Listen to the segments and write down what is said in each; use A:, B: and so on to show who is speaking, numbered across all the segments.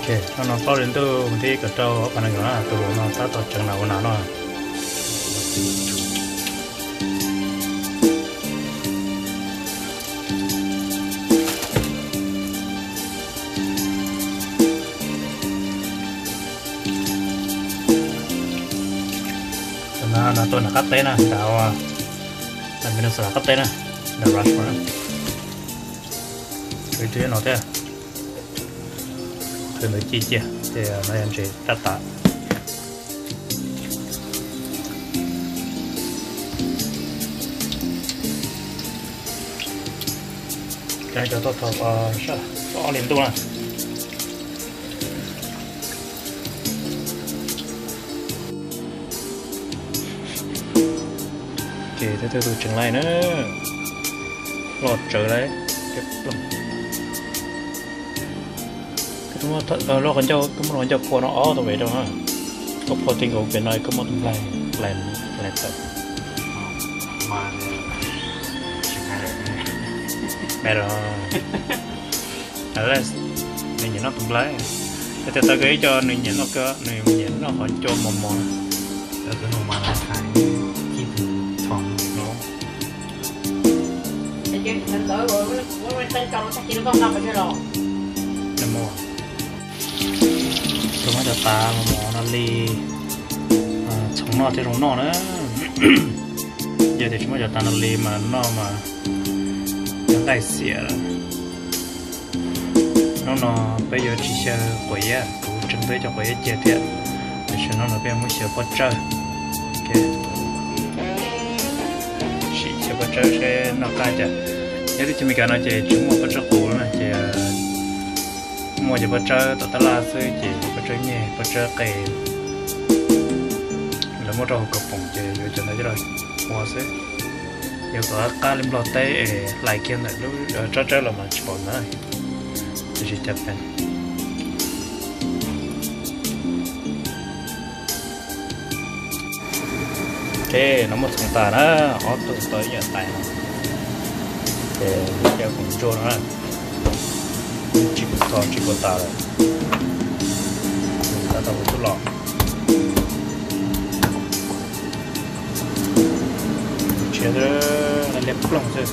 A: ok nó có đến từ thì cái trâu cái này nó từ nó ta tạo chẳng nào nó nó tôi là cắt té nè đào là mình sẽ cắt té nè đào rush mà cái chuyện nó thế thì mới chi chia thì nó em chỉ tắt tạ cái cho tôi thọc sao có liên tục nè thế từ chừng lại nữa lọt trở lại tiếp tục cái mà thật lo còn cho cái mà lo cho cô nó ó tao về đâu ha có phô tình của bên này có một thằng lại tập
B: mà
A: mẹ rồi ở đây mình nhìn nó tung lấy thế tao gửi cho mình nhìn nó cơ mình nhìn nó hỏi cho mòn
B: ở cái nồi mà là khai chi từ thòng nó
C: mình đổi rồi nó tên cầu nó chỉ nó con năm phải rồi
A: nó mua tôi mới cho ta mà mỏ nó li sống nó thì sống nó nữa giờ thì chúng mới cho ta nó li mà nó mà nó đại xỉa nó bây giờ chỉ chơi quẩy á cũng chuẩn bị cho quẩy chơi thiệt để cho nó bây giờ mới chơi bắt chơi ok chỉ chơi bắt chơi sẽ nó cay chả nếu thì chúng mình nói chơi chúng một bắt chơi cũ mà chơi mua chơi bắt chơi tao la chơi chỉ bắt chơi nhẹ bắt chơi kề là một trò cọc phòng chơi rồi cho nó rồi mua sẽ giờ có cá lim lọt té lại kia lại lúc chơi là mà chỉ bỏ nữa chỉ chặt bên ok nó một thằng tà đó họ tự tới giờ tài nó để cho cùng trôn nó chỉ có tà rồi ta tao một chút lọ chế đó là đẹp lòng thôi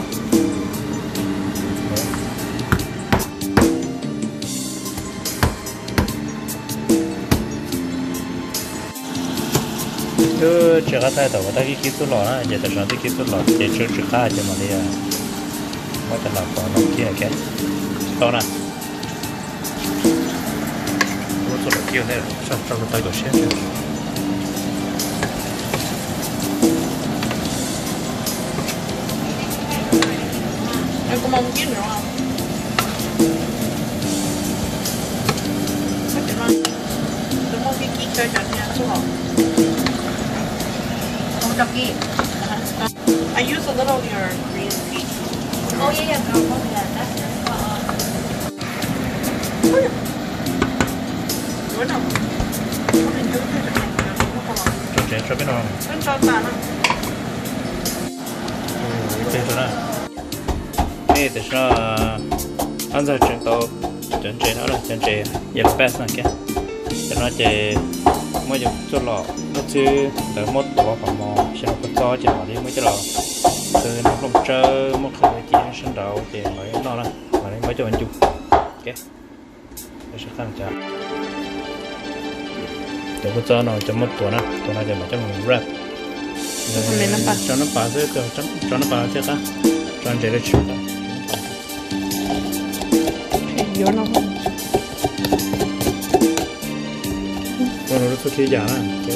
A: cứ chỉ có thay đổi ta cái kỹ thuật lò á, giờ ta chọn cái kỹ thuật lò để chơi chỉ khai cho mà đi à, mới ta làm còn nó kia cái, to nè, tôi做了kia này, sao sao tay đổi xe chứ,
C: em có mong kiếm nữa không? Có chuyện không? Tôi mong cái kỹ chơi cho nha, số hậu. I use a little of your green tea.
D: Oh yeah, girl, that's
C: Đúng không?
A: chọn chế cho biết không?
C: Con cho ta nó.
A: Ok rồi nè, đây thì sao anh giờ chuyển tàu chuyển chế nó là chuyển chế yellow pass này kia, cho nó chế mới dùng cho lọ nó chứ tới một tổ phòng mò xem có cho chỉ bảo đi mới cho lọ từ nó không chơi một khởi chỉ sân đầu thì mới nó là mà mới cho anh chụp ok để sẽ khăn chả để có cho nó cho một tổ nữa tổ này để mà cho mình wrap cho nó phá dưới cho nó phá chết ta cho anh chế được chụp
C: Vô nó không?
A: nó rất khi giả nè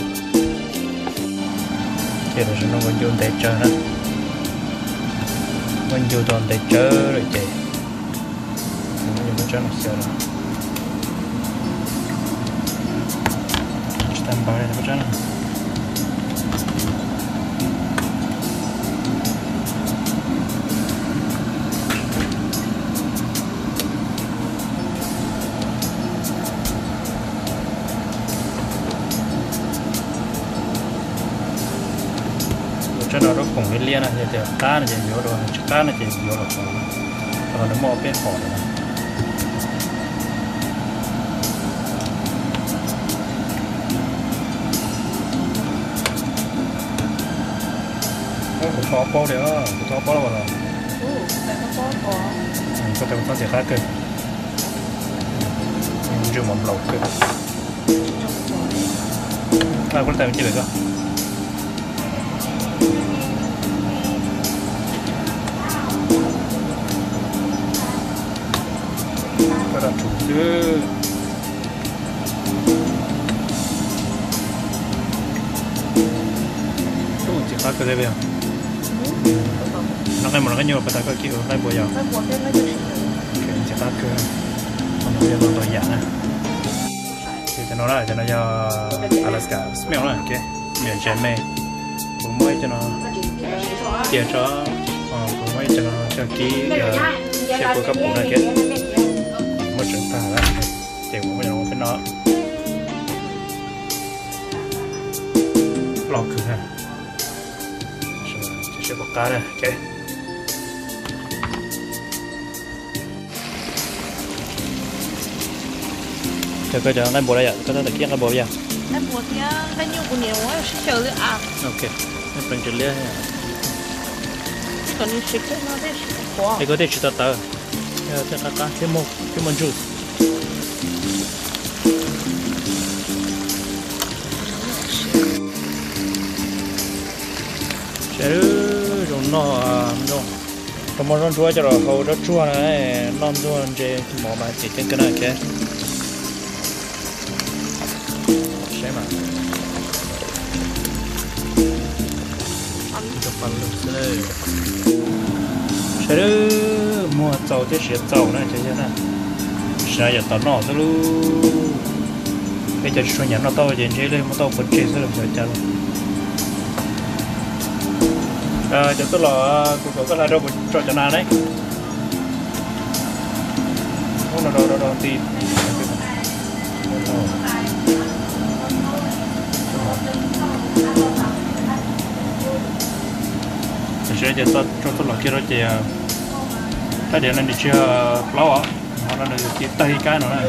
A: thì rồi nó vẫn dùng để chơi đó vẫn dùng toàn để chơi rồi chị nó dùng cho nó chơi rồi stand by để cho nó cho nó cùng với liên này thì cá này chỉ nhiều rồi cá này chỉ nhiều rồi còn nó mò bên khỏi này cũng có bao đấy á cũng có bao rồi
D: tại có có
A: có thể có thể khác cơ chưa mỏng lẩu cơ có thể chơi được không có đặt chủ chứ chỉ khác cơ đấy bây giờ nó cái một cái nhiều bắt đầu cái kiểu cái bồi giờ
D: cái buồn nó just
A: chỉ khác cơ còn bây giờ nóตัวอย่างthì cho nó là cho nó cho Alaska smell là cái miền trên mê cũng mới cho nó tiền cho cũng mới cho nó cho ký cho cô cấp bộ này cái mới chuyển ta là tiền cũng mới nó phải nó lọc cứ ha sẽ bóc cá này cái cái cho anh bộ đây ạ, có thể kia cái bộ vậy.
D: anh buồn thì cái nhiều của nhiều quá sẽ chờ được à
A: Ok, anh phân chia liền.
D: còn đi xịt nó đấy quá
A: Cái có thể chỉ tao tao, cái cá cái món juice. Chứ rồi nó còn món rau chua cho rồi hầu rau chua này, non chua chế mỏ mà chỉ cái này cái. Mà chụp phần lục đây sẽ được mua dầu thì sẽ dầu này chứ chứ nè sẽ giờ tao nọ thôi luôn bây giờ số nhà nó tao trên chế lên mà tao vẫn chế sẽ làm sao cho cho tôi là cũng có là đâu cho nào đấy không đâu thì sẽ cho tôi là kia đó chị ta để nên đi chơi lâu á họ là chỉ tay cái nữa này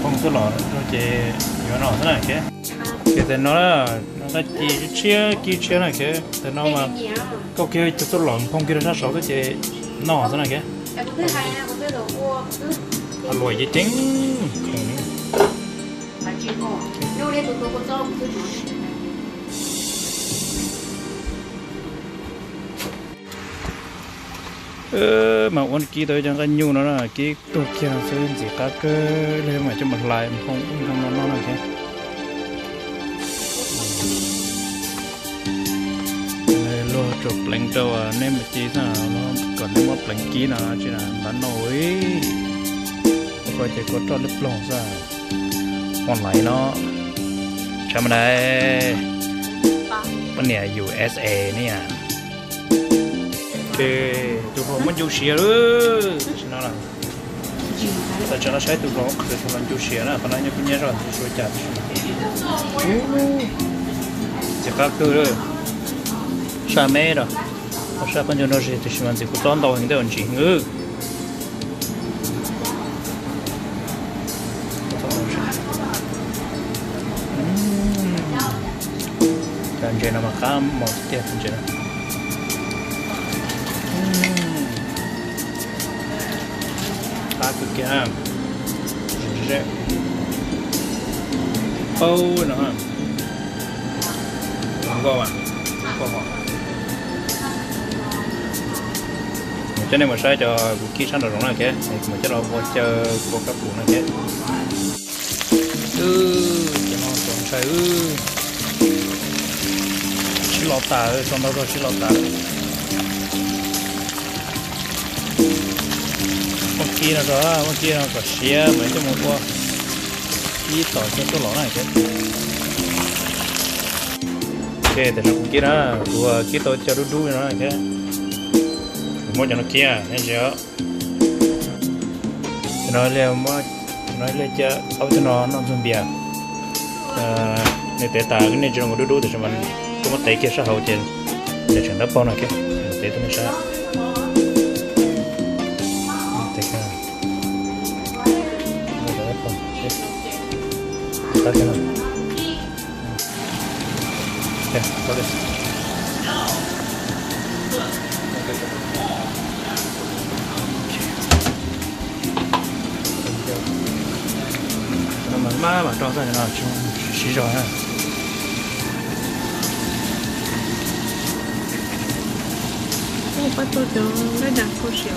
A: không tôi là cho chị nhỏ nó thế này cái tên nó chỉ chia này cái tên nó mà có kia cho tôi làm không kia nó sáu cái chị nó thế này cái ăn lùi gì chính mà con kia tới chẳng cái nhu nó là cáiตัวkia nó sẽ chỉ các cái lên mà cho một lại không nó này chứ lo chụp lệnh trâu à nên mà chỉ là nó còn nó mất lệnh kỹ nào chỉ là bán nổi coi chỉ có cho lấp lỏng ra còn lại nó chăm đây bên này USA nè thì tụi nó muốn du xìa nữa nó là ta cho nó sai tụi nó để tụi nó du xìa nè còn lại như cái nhớ rồi thì số chặt chỉ các thứ rồi sao mê rồi sao con cho nó gì thì mình chỉ có tốn đầu hình tượng chỉ ngư dan jadi nama kamu mau setiap penjara aku kira jadi oh nah enggak cho nên mà sai cho kỹ sản phẩm này cái mà cho nó vô chờ vô các cụ này cái cho nó còn sai chỉ lọt tà xong đó chỉ lọt tà con kia nó có xía mấy cho một qua kỹ tỏi cho tôi lọ này cái ok thì nó cũng kia đó vừa kỹ tỏi cho đu nó này cái mua cho nó kia thấy chưa nói lên cho áo cho nó dùng bia nếu té tà cái này cho nó đu thì cho mình cũng có té kia sát hậu trên để chuyển đắp bao này cái té tôi nó sát té cái này đắp bao cái này má mà cho ra nó chung xí rồi ha
D: Ô, bắt tôi cho nó đang có xíu.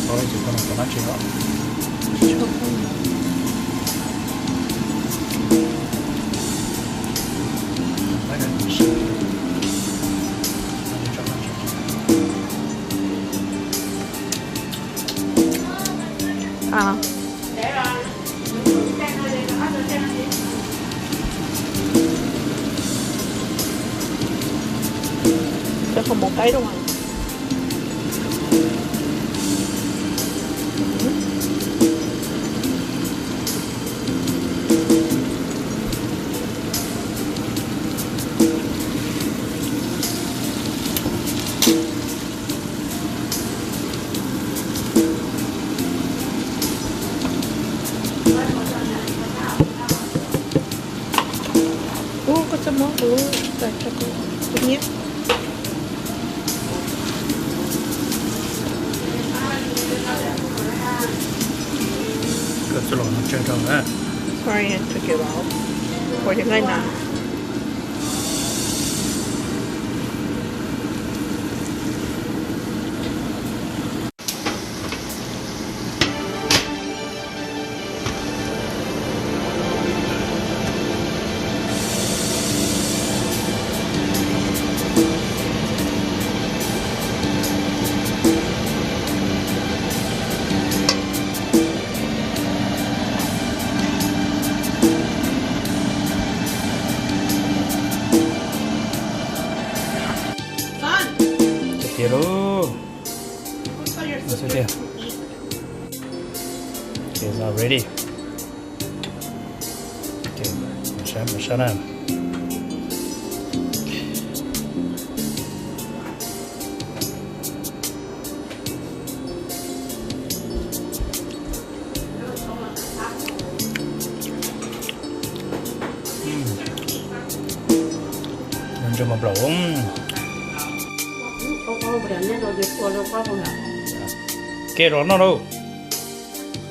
A: thôi chỉ còn nó chỉ đó
D: Cho con.
A: phải là xí
D: À,
C: để rồi trang thôi để nó được trang gì
D: cho không một cái đâu mà. Ô, có chấm món của tại cho cô nhé.
A: cái số nó chơi trong á
D: Sorry, I took it out. Của những cái nào.
A: tiếp đó so there okay it's all ready okay shut up mình cho một lỗ
C: cô bữa nay rồi đi qua đâu qua không nào
A: cái đó nó đâu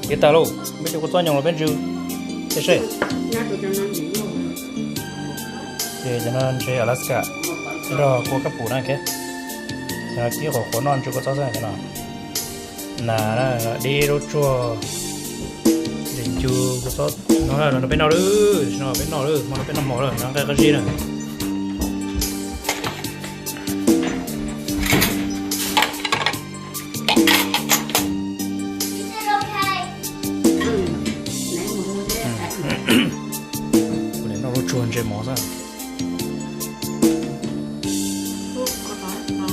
A: cái tao đâu bây giờ có toan nhồng là bên dưới thế sao
C: nhá tụi nó gì luôn
A: thì cho nên chơi Alaska cái đó có các phụ này kia là cái họ non chưa có sao cái nào là đi đâu chùa đến chùa có sao nó bên nào nữa nó bên nào nữa mà nó bên nào mỏ rồi nó cái gì này chuồn chơi mỏ ra
D: Có nói nó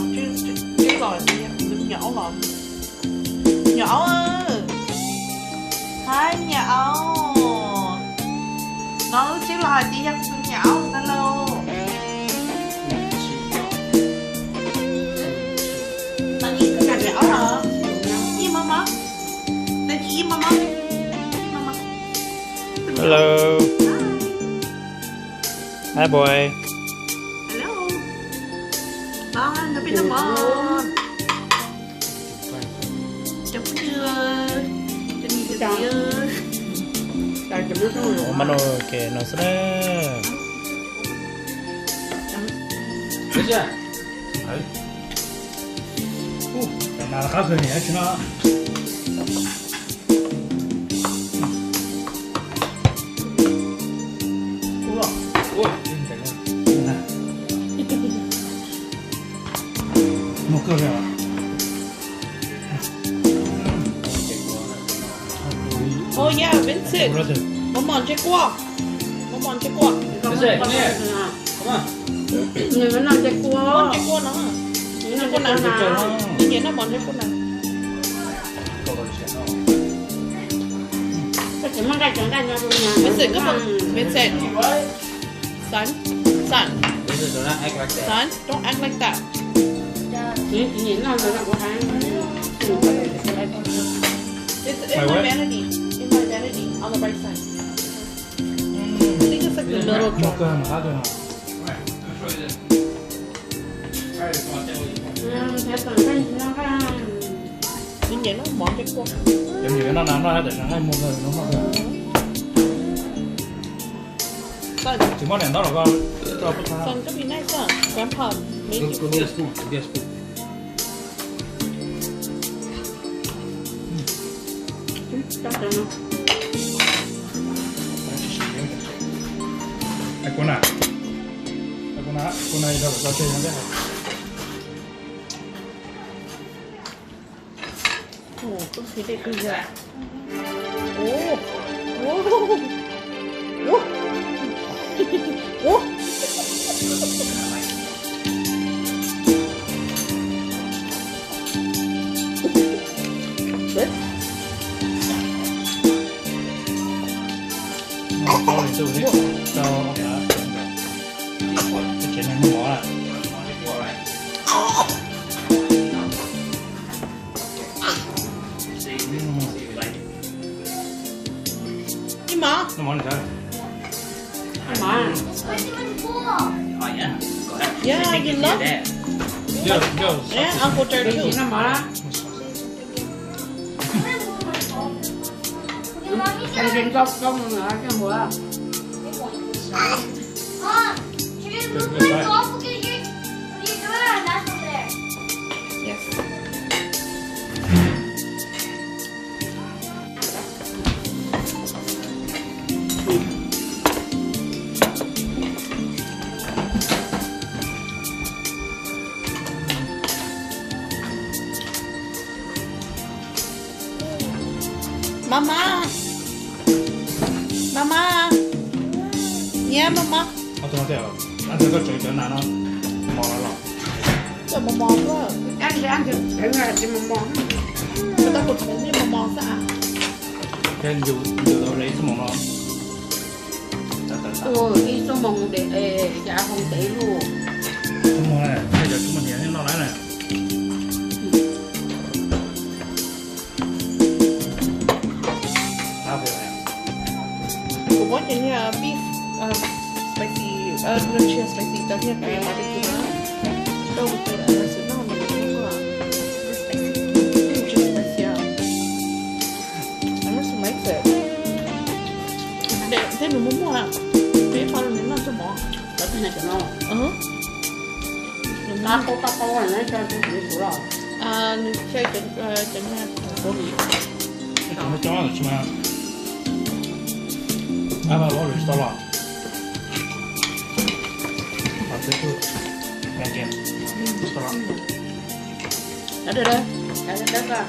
D: chứ lòi gì đừng nhỏ lòi nhỏ ơi hai nhỏ nó chứ lòi đi ăn nhỏ nó lâu tại vì cái cà nhỏ hả im mama tại chị im mama
A: hello hi boy
D: hello con nó biết nó mòn chấm chưa chấm chưa
C: tại chấm nước rồi
A: mà nó cái nó sẽ
B: được chưa?
A: đấy cái nào khác rồi nhỉ chứ nó
B: Ui,
A: một cơ rồi
D: oh yeah Vincent một món chơi qua
B: Vincent, come here. Come on.
C: người vẫn làm chạy cua
D: món chơi qua nó chơi qua nào như vậy nó món chơi qua nào
C: chỉ mang cái trứng đàn nhau thôi nha
D: Vincent các bạn Vincent son
B: Vincent, do not act like that.
D: son don't act like that
C: chỉ nhìn nó rồi của hắn
D: it's in my vanity. In my vanity, on the right side. I think it's like the middle
B: một
D: drawer.
B: cơ mà khá thôi hả?
D: Nhưng vậy nó món cái con.
B: Giống như nó nằm đó để sáng nay mua rồi nó mọc rồi.
D: Son,
B: Chỉ món này đó là con cho cái thang.
D: son, could be nice, huh? Grandpa, make it.
B: Go get a spoon. Go get a spoon. Con nào? Con này đâu có chơi nó biết hả?
D: Ồ, tôi thấy đẹp bây giờ. Ồ, ồ, ồ, ồ. Đấy.
B: Cho này tôi đấy. Cho ông đã. Cái chuyện này nó bỏ à?
D: Nhưng mà
B: Nó món này sao?
A: Oh yeah. Go ahead.
D: Yeah,
A: I think
D: you
A: it's
D: love
A: your dad.
D: yeah, Uncle Dirty too.
C: Anh trên góc công ở trong bữa.
D: Yes. Mama. Mama. Yeah, Mama.
B: Nó tôi nói theo. Anh sẽ có chuyện cho nó mò nó lọc.
D: Cho Mama quá.
C: Anh sẽ ăn thử là chỉ một món.
D: Người ta cột cái gì Mama sao?
B: Thế dù đâu lấy cái món nó.
C: Đi số mồng để dạ không tỷ luôn.
B: Cái món này, bây giờ chúng mình hiện nó lấy này. Tao về này.
D: Của bố trên nhà beef spicy, no chicken spicy, doesn't have very barbecue on it. Đâu có cái sự nó mình không có spicy, just spicy out. I must make it. Để thế mình muốn mua à? Thế phải là mình làm cho mỏ.
C: Đó cái này cho nó.
D: Mình
C: Ta có này nó cho tôi chỉ số rồi.
D: mình chơi chân là bố mì.
B: Nó cho nó chứ mà. À mà bỏ rồi sao lọ. Bắt tiếp thôi. Nghe kìa. Sao lọ.
D: Đó được rồi.
C: Cái đất ra.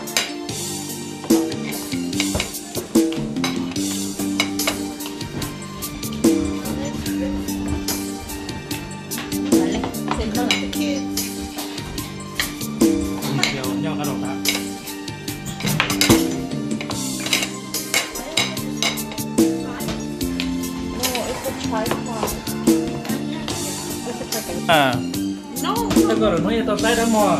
D: Send them to the kids.
B: Nhau cả đầu ta.
D: No, it's a tripod. It's a tripod.
A: À,
D: No,
B: Thế gọi là nói tao tay đã mò.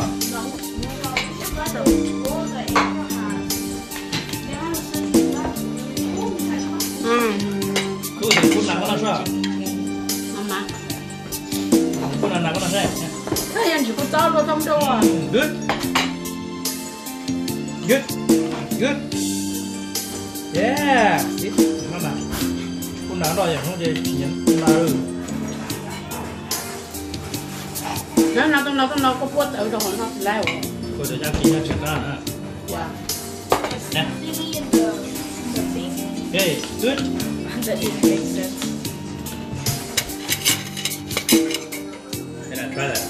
B: Cứ thì phút nào có nó sao?
C: Mama.
B: Phút nào có nó sao?
C: Thế anh chỉ có to luôn không đâu à.
B: Good. Good. Good. Yeah. Nó nào. Phút nào đóอย่างนู้นจะอย่างมาเออ
C: Nó có puốt ở đâu nó leo.
B: ก็จะอยากกินอยากชิมกันนะ
C: Wow.
B: นะ Hey, good.
D: that didn't make sense.
B: Can I try that?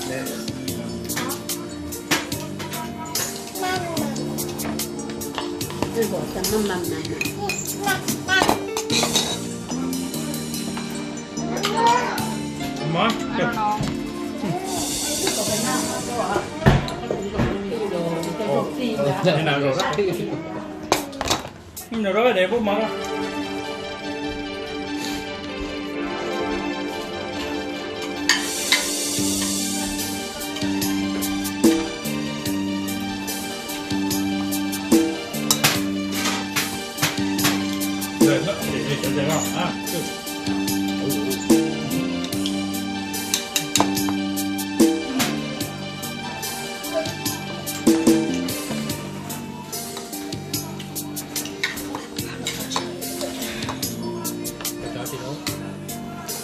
C: Cái bộ tầm mầm này.
B: Come on. Good. Thế nào rồi đó? Nhưng nào đó để bố mở ra. 对，这个啊，就。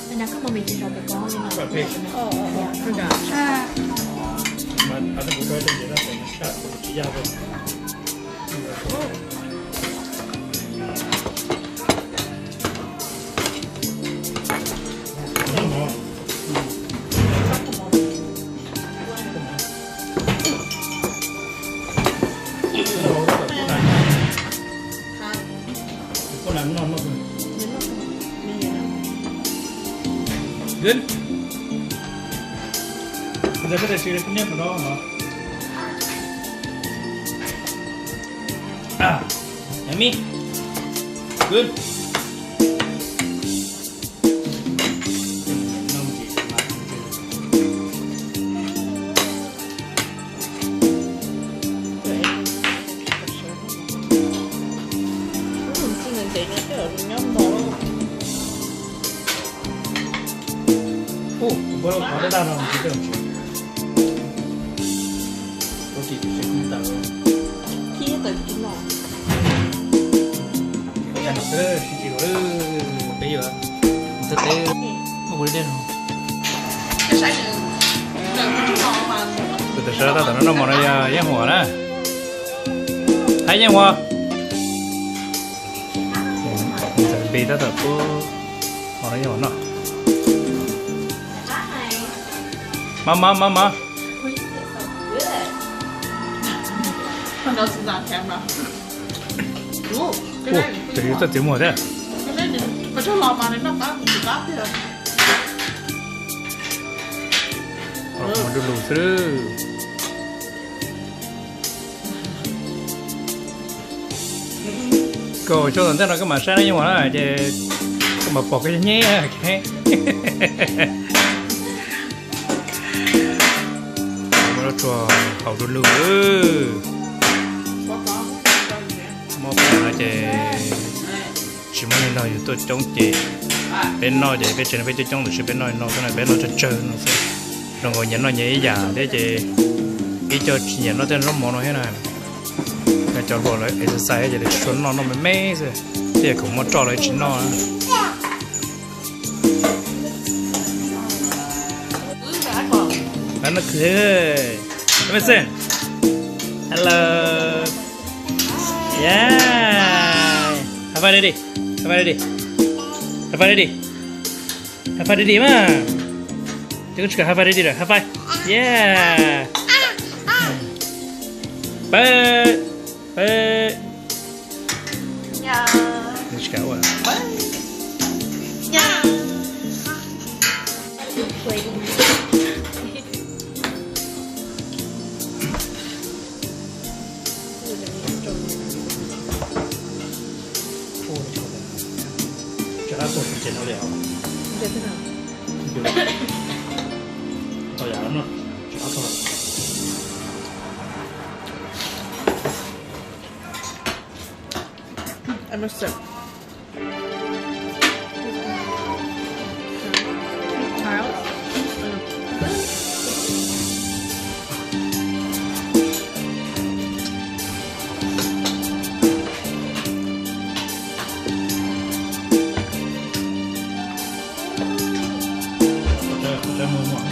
C: 人家根本没介绍给光的嘛。
D: 哦，是的。
B: 他这不该这些那什么下指甲的。不难弄那个。Good. Kita kena sini punya penuh mah. Ah, yummy. Good. Boleh ada dalam kita. Roti tu saya pun tahu.
D: Kia tak kena.
B: Ya, terus sih kalau beyo, betul. Boleh deh.
D: Cái sai nữa. Đừng có ngon mà.
A: Từ sơ ta nó món này giang hoa nè. Hay giang hoa. Bây giờ ta có món này giang hoa. Mama.
D: Nó sẽ giảm thèm mà. Ủa, cái
A: Ủa,
D: này
A: từ từ từ mua thế.
D: cái này thì mà cho lò mà nó cá cũng cá thế rồi.
A: Mau dulu seru. Cô cho thằng nó cái mà sáng nhưng mà nó chứ mà bỏ cái nhé cái. Nó cho hậu dulu. Mau phải là chứ chỉ muốn nói tôi chống chị bên nói để bên trên bên chống được bên nói cái này bên nói cho chơi nó phải rồi ngồi nhận nó nhảy giả để chị ý cho nhận nó tên nó món nó thế này cái cho bỏ lại exercise để chuẩn nó mới mê rồi thì cũng muốn cho lại chính nó nó cười em xem hello yeah have fun đi have fun đi mà Chúng ta have fun đi rồi have fun yeah bye
D: Dạ.
A: Chúng ta qua
D: Dạ.
B: cho nó sụp trên nó liền.
D: Thế thế nào?
B: Tao giả nó cho nó thôi.
D: Em mới sực. Tháo.
B: Cho mua món.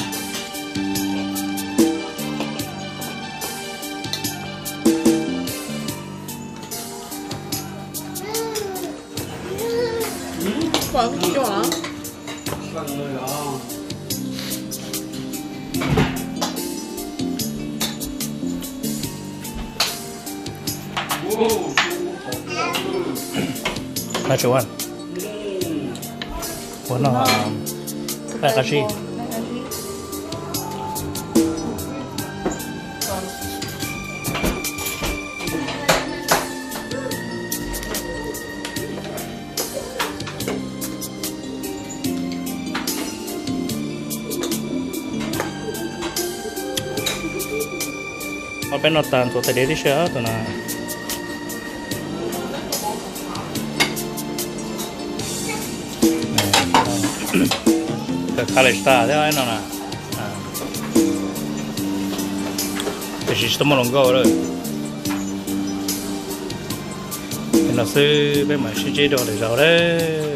D: Vâng, chỗ hả?
A: là chỗ ăn muốn nó phải cái gì bên nó tàn số tại đấy đi sửa tụi nào cái khá là xa thế nó là cái gì tôm lòng gạo rồi nó sẽ bên mà sẽ chế độ để rau đấy